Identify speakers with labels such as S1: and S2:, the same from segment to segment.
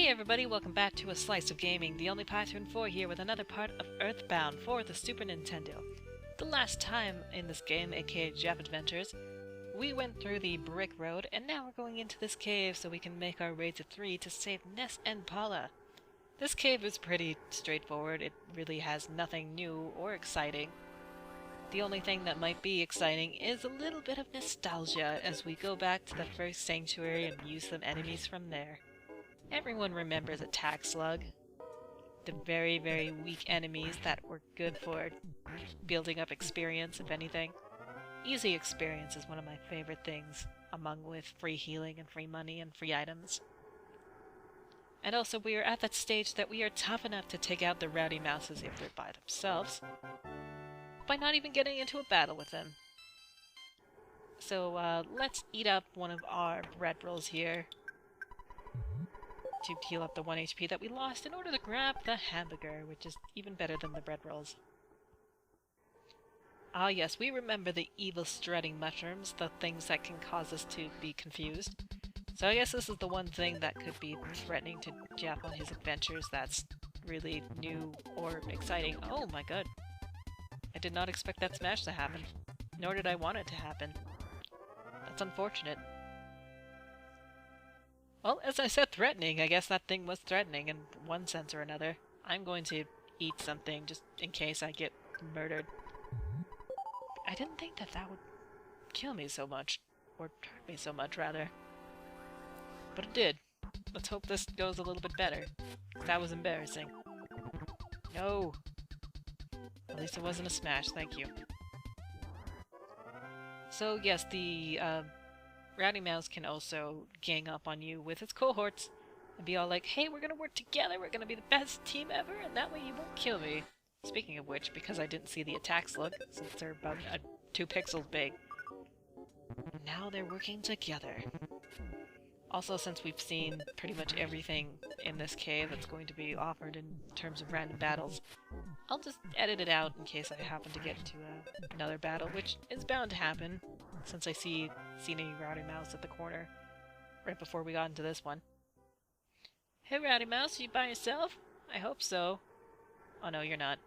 S1: everybody, welcome back to A Slice of Gaming, the only Python 4 here with another part of EarthBound for the Super Nintendo. The last time in this game, aka Jeff Adventures, we went through the brick road, and now we're going into this cave so we can make our way to 3 to save Ness and Paula. This cave is pretty straightforward, it really has nothing new or exciting. The only thing that might be exciting is a little bit of nostalgia as we go back to the first sanctuary and use some enemies from there. Everyone remembers Attack Slug. The very, very weak enemies that were good for building up experience, if anything. Easy experience is one of my favorite things, among with free healing and free money and free items. And also we are at that stage that we are tough enough to take out the rowdy mouses if they're by themselves, by not even getting into a battle with them. So let's eat up one of our bread rolls here to heal up the 1 HP that we lost in order to grab the hamburger, which is even better than the bread rolls. Ah yes, we remember the evil strutting mushrooms, the things that can cause us to be confused. So I guess this is the one thing that could be threatening to Jeff on his adventures that's really new or exciting. Oh my god. I did not expect that smash to happen, nor did I want it to happen. That's unfortunate. Well, as I said threatening, I guess that thing was threatening in one sense or another. I'm going to eat something just in case I get murdered. I didn't think that that would kill me so much, or hurt me so much, rather. But it did. Let's hope this goes a little bit better. That was embarrassing. No! At least it wasn't a smash, thank you. So yes, the Rowdy Mouse can also gang up on you with its cohorts and be all like, hey, we're gonna work together, we're gonna be the best team ever, and that way you won't kill me. Speaking of which, because I didn't see the Attack Slug, since they're about 2 pixels big, now they're working together. Also, since we've seen pretty much everything in this cave that's going to be offered in terms of random battles, I'll just edit it out in case I happen to get into another battle, which is bound to happen, since I seen a Rowdy Mouse at the corner right before we got into this one. Hey Rowdy Mouse, you by yourself? I hope so. Oh no, you're not.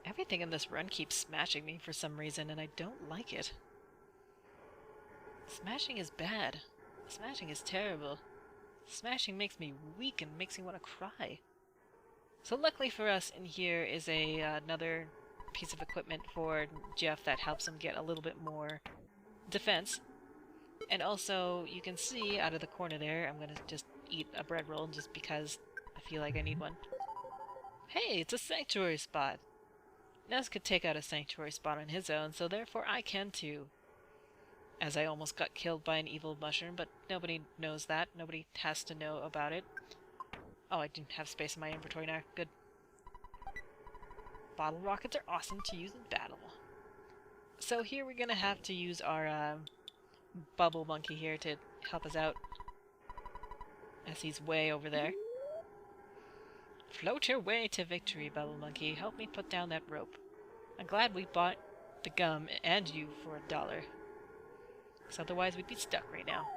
S1: Everything in this run keeps smashing me for some reason, and I don't like it. Smashing is bad. Smashing is terrible. Smashing makes me weak and makes me want to cry. So luckily for us, in here is another piece of equipment for Jeff that helps him get a little bit more defense. And also, you can see out of the corner there, I'm gonna just eat a bread roll just because I feel like I need one. Hey, it's a sanctuary spot! Ness could take out a sanctuary spot on his own, so therefore I can too. As I almost got killed by an evil mushroom, but nobody knows that. Nobody has to know about it. Oh, I didn't have space in my inventory now. Good. Bottle rockets are awesome to use in battle. So here we're gonna have to use our bubble monkey here to help us out, as he's way over there. Float your way to victory, bubble monkey. Help me put down that rope. I'm glad we bought the gum and you for $1. Because otherwise we'd be stuck right now.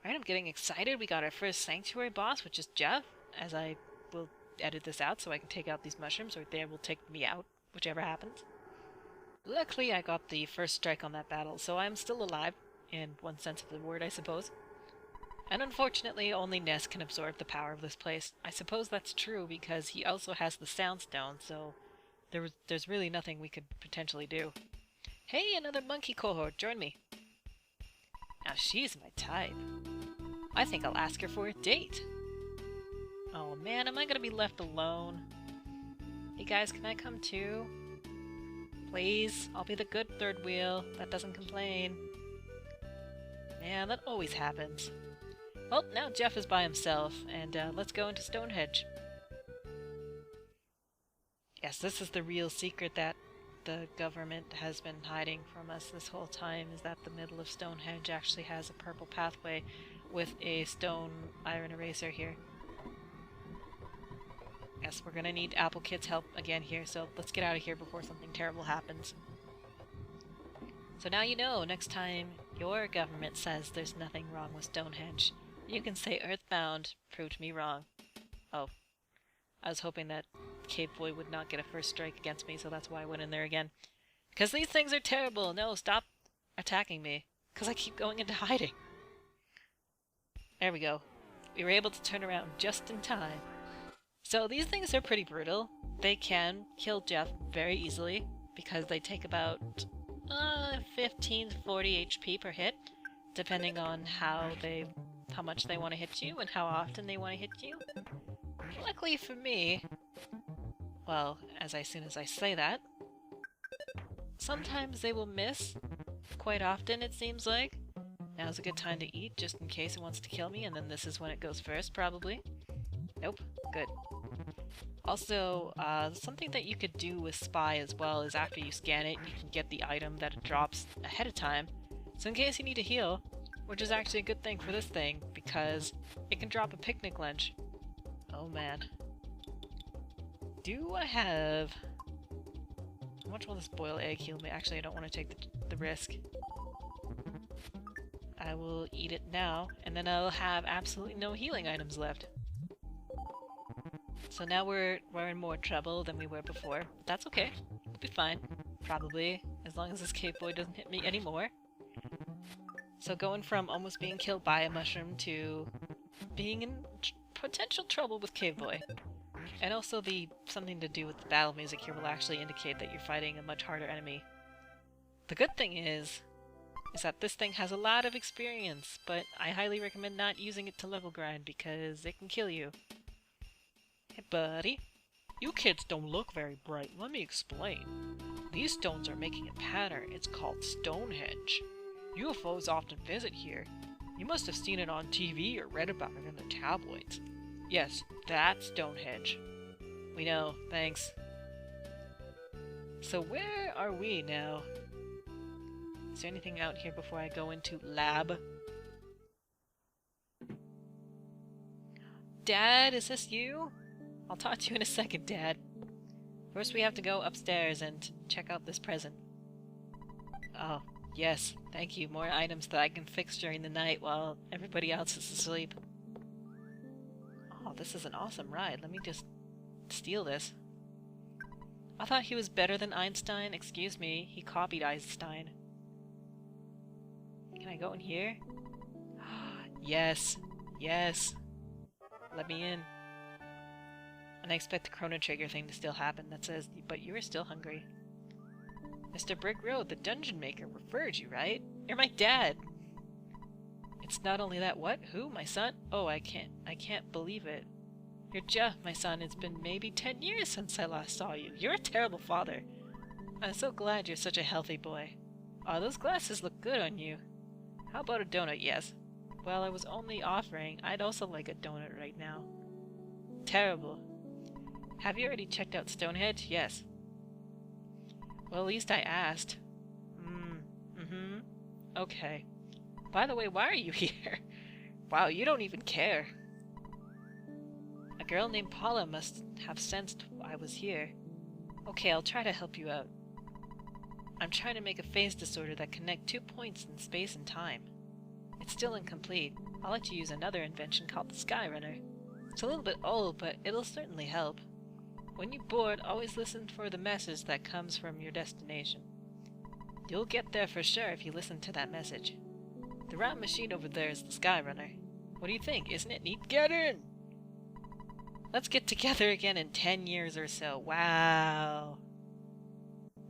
S1: Alright, I'm getting excited. We got our first sanctuary boss, which is Jeff, as I will edit this out so I can take out these mushrooms, or they will take me out, whichever happens. Luckily, I got the first strike on that battle, so I'm still alive, in one sense of the word, I suppose. And unfortunately, only Ness can absorb the power of this place. I suppose that's true, because he also has the Sound Stone, so there's really nothing we could potentially do. Hey, another monkey cohort, join me. Now she's my type. I think I'll ask her for a date. Oh man, am I gonna be left alone? Hey guys, can I come too? Please, I'll be the good third wheel that doesn't complain. Man, that always happens. Well, now Jeff is by himself, and let's go into Stonehenge. Yes, this is the real secret that the government has been hiding from us this whole time, is that the middle of Stonehenge actually has a purple pathway with a stone iron eraser here. Yes, we're gonna need Apple Kid's help again here, so let's get out of here before something terrible happens. So now you know, next time Your government says there's nothing wrong with Stonehenge. You can say EarthBound proved me wrong. Oh, I was hoping that Cave Boy would not get a first strike against me, so that's why I went in there again. Because these things are terrible! No, stop attacking me. Because I keep going into hiding. There we go. We were able to turn around just in time. So these things are pretty brutal. They can kill Jeff very easily, because they take about 15 to 40 HP per hit, depending on how much they want to hit you and how often they want to hit you. Luckily for me, well, as soon as I say that, sometimes they will miss. Quite often, it seems like. Now's a good time to eat, just in case it wants to kill me, and then this is when it goes first, probably. Nope. Good. Also, something that you could do with Spy as well is after you scan it, you can get the item that it drops ahead of time. So in case you need to heal, which is actually a good thing for this thing, because it can drop a picnic lunch. Oh man. Do I have... How much will this boiled egg heal me? Actually, I don't want to take the risk. I will eat it now, and then I'll have absolutely no healing items left. So now we're in more trouble than we were before. But that's okay. We'll be fine. Probably. As long as this cave boy doesn't hit me anymore. So going from almost being killed by a mushroom to being in potential trouble with cave boy. And also something to do with the battle music here will actually indicate that you're fighting a much harder enemy. The good thing is that this thing has a lot of experience, but I highly recommend not using it to level grind because it can kill you. Hey buddy. You kids don't look very bright. Let me explain. These stones are making a pattern. It's called Stonehenge. UFOs often visit here. You must have seen it on TV or read about it in the tabloids. Yes, that's Stonehenge. We know, thanks. So where are we now? Is there anything out here before I go into lab? Dad, is this you? I'll talk to you in a second, Dad. First we have to go upstairs and check out this present. Oh, yes, thank you. More items that I can fix during the night while everybody else is asleep. Oh, this is an awesome ride. Let me just steal this. I thought he was better than Einstein. Excuse me, he copied Einstein. Can I go in here? Yes, yes. Let me in. And I expect the Chrono Trigger thing to still happen that says, but you are still hungry. Mr. Brick Road, the dungeon maker, referred you, right? You're my dad! It's not only that, what? Who? My son? Oh, I can't believe it. You're Jeff, my son. It's been maybe 10 years since I last saw you. You're a terrible father. I'm so glad you're such a healthy boy. Oh, those glasses look good on you. How about a donut? Yes. Well, I was only offering. I'd also like a donut right now. Terrible. Have you already checked out Stonehenge? Yes. Well, at least I asked. Okay. By the way, why are you here? Wow, you don't even care. A girl named Paula must have sensed I was here. Okay, I'll try to help you out. I'm trying to make a phase disorder that connect 2 points in space and time. It's still incomplete. I'll let you use another invention called the Skyrunner. It's a little bit old, but it'll certainly help. When you're bored, always listen for the message that comes from your destination. You'll get there for sure if you listen to that message. The round machine over there is the Skyrunner. What do you think? Isn't it neat? Get in! Let's get together again in 10 years or so. Wow.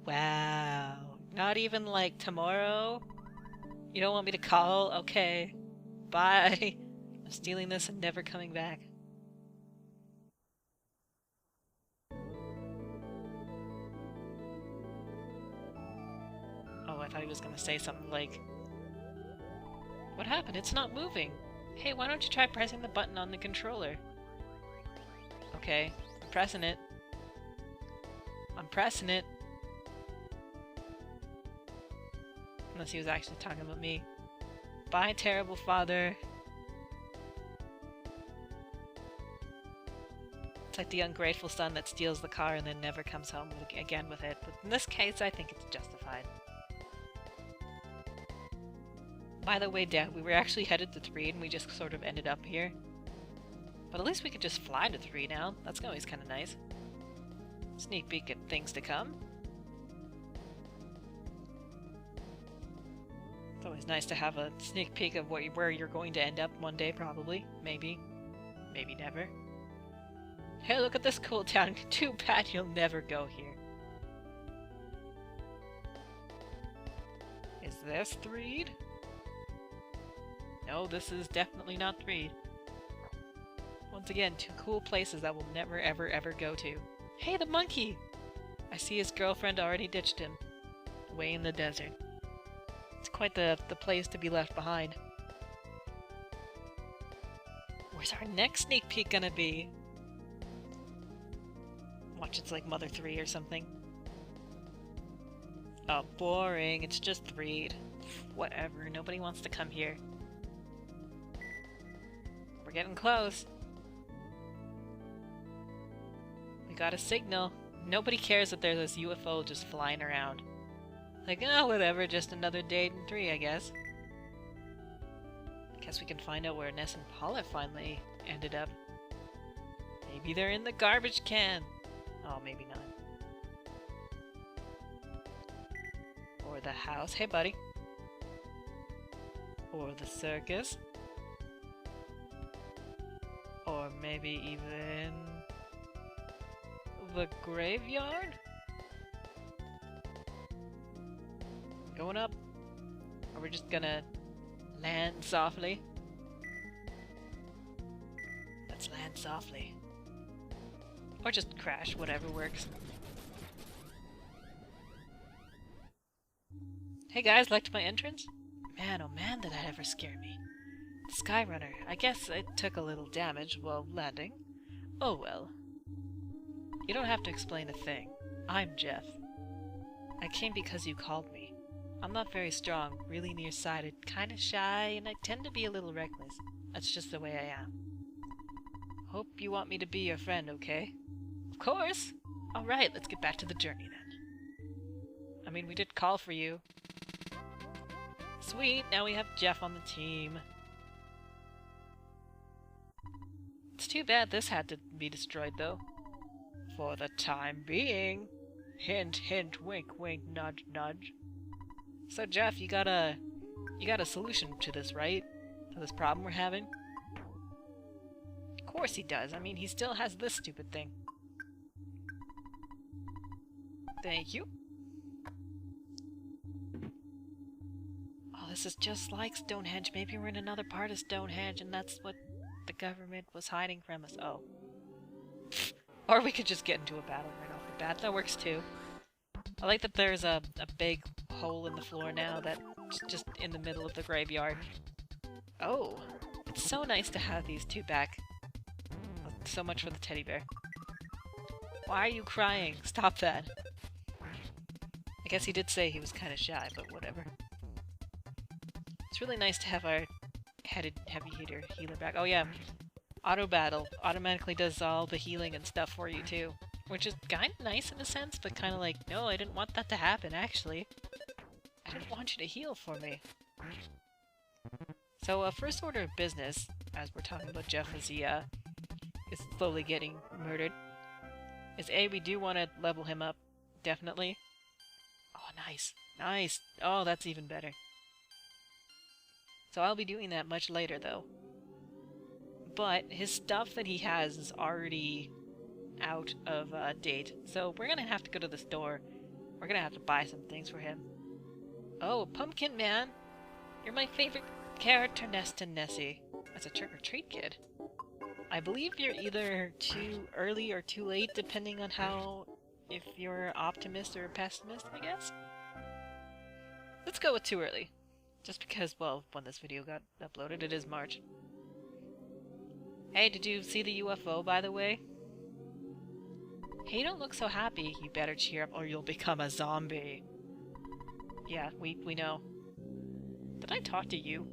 S1: Wow. Not even like tomorrow? You don't want me to call? Okay. Bye. I'm stealing this and never coming back. Oh, I thought he was gonna say something like... What happened? It's not moving. Hey, why don't you try pressing the button on the controller? Okay, I'm pressing it. I'm pressing it. Unless he was actually talking about me. Bye, terrible father. It's like the ungrateful son that steals the car and then never comes home again with it. But in this case, I think it's justified. By the way, Dad, we were actually headed to 3 and we just sort of ended up here. But at least we could just fly to 3 now. That's always kind of nice. Sneak peek at things to come. It's always nice to have a sneak peek of where you're going to end up one day, probably. Maybe. Maybe never. Hey, look at this cool town. Too bad you'll never go here. Is this Threed? No, this is definitely not Threed. Once again, 2 cool places that we'll never ever ever go to. Hey, the monkey! I see his girlfriend already ditched him. Away in the desert. It's quite the place to be left behind. Where's our next sneak peek gonna be? Watch, it's like Mother 3 or something. Oh, boring. It's just Threed. Whatever, nobody wants to come here. We're getting close. We got a signal. Nobody cares that there's this UFO just flying around. Like, oh, whatever, just another date in 3, I guess. Guess we can find out where Ness and Paula finally ended up. Maybe they're in the garbage can. Oh, maybe not. Or the house. Hey, buddy. Or the circus. Or maybe even the graveyard? Going up? Or we're just gonna land softly? Let's land softly. Or just crash, whatever works. Hey guys, liked my entrance? Man, oh man, did that ever scare me. Skyrunner. I guess it took a little damage while landing. Oh well. You don't have to explain a thing. I'm Jeff. I came because you called me. I'm not very strong, really nearsighted, kinda shy, and I tend to be a little reckless. That's just the way I am. Hope you want me to be your friend, okay? Of course! Alright, let's get back to the journey then. I mean, we did call for you. Sweet, now we have Jeff on the team. It's too bad this had to be destroyed, though. For the time being. Hint, hint, wink, wink, nudge, nudge. So Jeff, you got a solution to this, right? To this problem we're having? Of course he does. I mean, he still has this stupid thing. Thank you. Oh, this is just like Stonehenge. Maybe we're in another part of Stonehenge and that's what the government was hiding from us. Oh. Or we could just get into a battle right off the bat. That works too. I like that there's a big hole in the floor now that's just in the middle of the graveyard. Oh, it's so nice to have these 2 back. So much for the teddy bear. Why are you crying? Stop that. I guess he did say he was kind of shy, but whatever. It's really nice to have our heavy healer back. Oh yeah, auto battle automatically does all the healing and stuff for you too. Which is kind of nice in a sense, but kind of like, no, I didn't want that to happen, actually. I didn't want you to heal for me. So, first order of business, as we're talking about Jeff as he, is slowly getting murdered, is A, we do want to level him up, definitely. Oh, nice. Nice. Oh, that's even better. So I'll be doing that much later, though. But his stuff that he has is already out of date, so we're gonna have to go to the store. We're gonna have to buy some things for him. Oh, Pumpkin Man! You're my favorite character, Nest and Nessie. As a trick-or-treat kid. I believe you're either too early or too late, depending on if you're optimist or pessimist, I guess? Let's go with too early. Just because, well, when this video got uploaded, it is March. Hey, did you see the UFO, by the way? Hey, don't look so happy. You better cheer up or you'll become a zombie. Yeah, we know. Did I talk to you?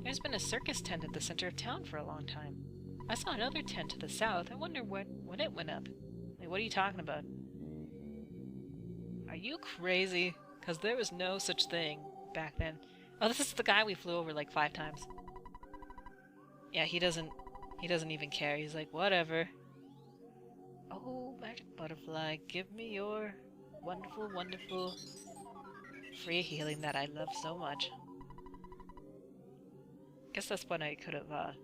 S1: There's been a circus tent at the center of town for a long time. I saw another tent to the south. I wonder when it went up. Like, what are you talking about? Are you crazy? Because there was no such thing back then. Oh, this is the guy we flew over like 5 times. Yeah, he doesn't even care. He's like, whatever. Oh, magic butterfly, give me your wonderful, wonderful free healing that I love so much. Guess that's when I could have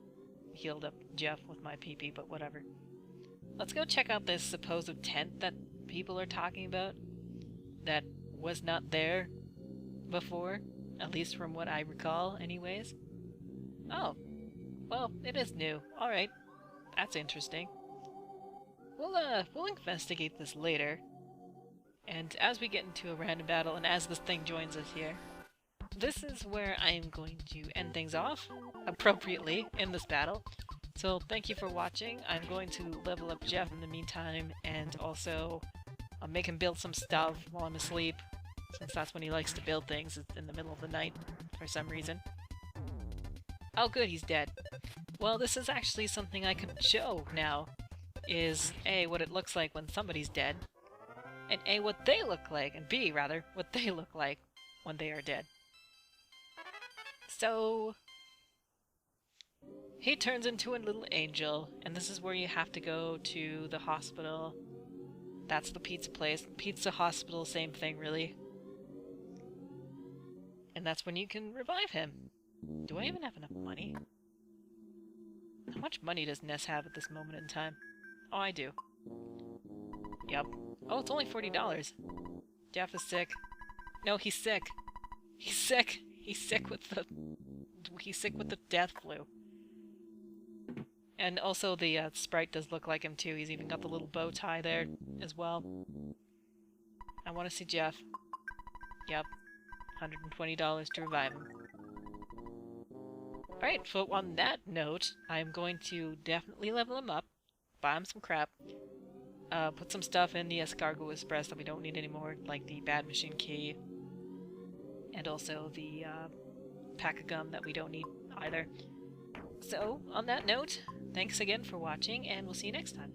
S1: healed up Jeff with my PP, but whatever. Let's go check out this supposed tent that people are talking about that was not there before, at least from what I recall anyways. Oh, well, it is new. Alright, that's interesting. We'll investigate this later. And as we get into a random battle, and as this thing joins us here, this is where I am going to end things off, appropriately, in this battle. So thank you for watching. I'm going to level up Jeff in the meantime, and also I'll make him build some stuff while I'm asleep, since that's when he likes to build things, in the middle of the night, for some reason. Oh good, he's dead. Well, this is actually something I can show now, is A, what it looks like when somebody's dead, and A, what they look like, and B, rather, what they look like when they are dead. So he turns into a little angel, and this is where you have to go to the hospital. That's the pizza place. Pizza hospital, same thing, really. And that's when you can revive him. Do I even have enough money? How much money does Ness have at this moment in time? Oh, I do. Yep. Oh, it's only $40. Jeff is sick. No, he's sick. He's sick. He's sick with the death flu. And also the sprite does look like him too. He's even got the little bow tie there as well. I want to see Jeff. Yep. $120 to revive him. Alright, so on that note, I'm going to definitely level him up, buy him some crap, put some stuff in the escargot express that we don't need anymore, like the bad machine key, and also the pack of gum that we don't need either. So, on that note, thanks again for watching, and we'll see you next time.